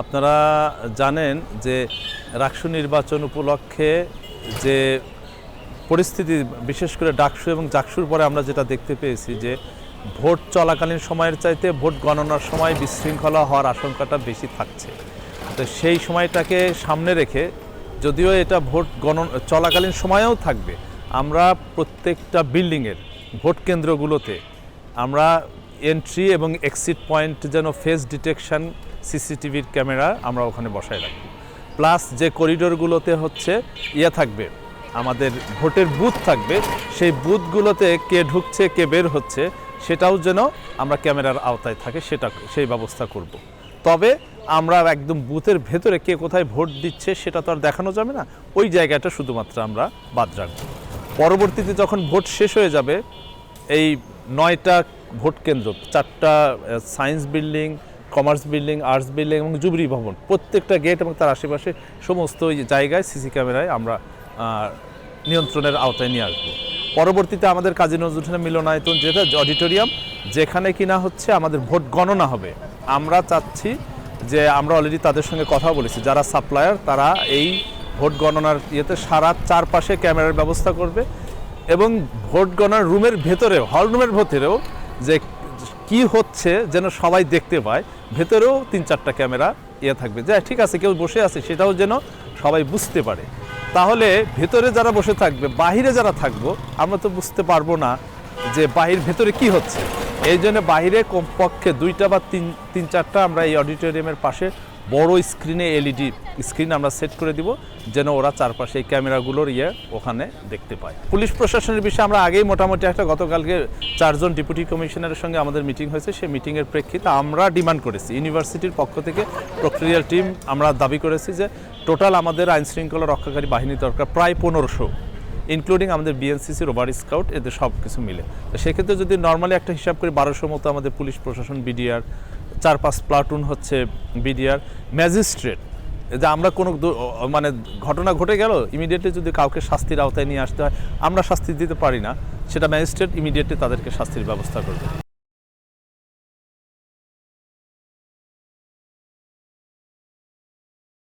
আপনারা জানেন যে রাকসু নির্বাচন উপলক্ষে যে পরিস্থিতি, বিশেষ করে ডাকসু এবং জাকসুর পরে আমরা যেটা দেখতে পেয়েছি যে ভোট চলাকালীন সময়ের চাইতে ভোট গণনার সময় বিশৃঙ্খলা হওয়ার আশঙ্কাটা বেশি থাকছে। তো সেই সময়টাকে সামনে রেখে, যদিও এটা ভোট চলাকালীন সময়েও থাকবে, আমরা প্রত্যেকটা বিল্ডিংয়ের ভোট কেন্দ্রগুলোতে আমরা এন্ট্রি এবং এক্সিট পয়েন্ট যেন ফেস ডিটেকশন সিসিটিভির ক্যামেরা আমরা ওখানে বসায় রাখব। প্লাস যে করিডোরগুলোতে হচ্ছে থাকবে, আমাদের ভোটের বুথ থাকবে, সেই বুথগুলোতে কে ঢুকছে কে বের হচ্ছে সেটাও যেন আমরা ক্যামেরার আওতায় থাকে, সেই ব্যবস্থা করব। তবে আমরা একদম বুথের ভেতরে কে কোথায় ভোট দিচ্ছে সেটা তো আর দেখানো যাবে না, ওই জায়গাটা শুধুমাত্র আমরা বাদ রাখব। পরবর্তীতে যখন ভোট শেষ হয়ে যাবে, এই 9টা ভোট কেন্দ্র, 4টা science building, commerce building, arts building এবং জুবিলি ভবন, প্রত্যেকটা গেট এবং তার আশেপাশে সমস্ত জায়গায় সিসি ক্যামেরায় আমরা নিয়ন্ত্রণের আওতায় নিয়ে আসবো। পরবর্তীতে আমাদের কাজী নজরুল ইসলাম মিলনায়তন, যেটা অডিটোরিয়াম, যেখানে কিনা হচ্ছে আমাদের ভোট গণনা হবে, আমরা চাচ্ছি যে আমরা অলরেডি তাদের সঙ্গে কথা বলেছি, যারা সাপ্লায়ার তারা এই ভোট গণনার সারা চারপাশে ক্যামেরার ব্যবস্থা করবে এবং ভোট গণনার রুমের ভেতরেও, হল রুমের ভেতরেও যে কি হচ্ছে যেন সবাই দেখতে পায়, ভেতরেও 3-4টা ক্যামেরা থাকবে, যে ঠিক আছে কেউ বসে আছে সেটাও যেন সবাই বুঝতে পারে। তাহলে ভেতরে যারা বসে থাকবে, বাহিরে যারা থাকবো, আমরা তো বুঝতে পারবো না যে ভেতরে কি হচ্ছে। এই জন্য বাহিরে কমপক্ষে 2টা বা 3-4টা আমরা এই অডিটোরিয়ামের পাশে বড় স্ক্রিনে এলইডি স্ক্রিন আমরা সেট করে দিব, যেন ওরা চারপাশে এই ক্যামেরাগুলোর ওখানে দেখতে পায়। পুলিশ প্রশাসনের বিষয়ে আমরা আগেই মোটামুটি গতকালকে 4 জন ডেপুটি কমিশনারের সঙ্গে আমাদের মিটিং হয়েছে। সেই মিটিংয়ের প্রেক্ষিতে আমরা ডিমান্ড করেছি, ইউনিভার্সিটির পক্ষ থেকে প্রক্রিয়াল টিম আমরা দাবি করেছি যে টোটাল আমাদের আইনশৃঙ্খলা রক্ষাকারী বাহিনী দরকার প্রায় 1500, ইনক্লুডিং আমাদের বিএনসিসি, রোভার স্কাউট, এদের সব কিছু মিলে। তো সেক্ষেত্রে যদি নর্মালি একটা হিসাব করি 1200 মতো আমাদের পুলিশ প্রশাসন, বিডিআর, 4-5 প্লাটুন হচ্ছে বিডিআর, ম্যাজিস্ট্রেট, যে আমরা কোনো ঘটনা ঘটে গেল ইমিডিয়েটলি যদি কাউকে শাস্তির আওতায় নিয়ে আসতে হয়, আমরা শাস্তি দিতে পারি না, সেটা ম্যাজিস্ট্রেট ইমিডিয়েটলি তাদেরকে শাস্তির ব্যবস্থা করবে।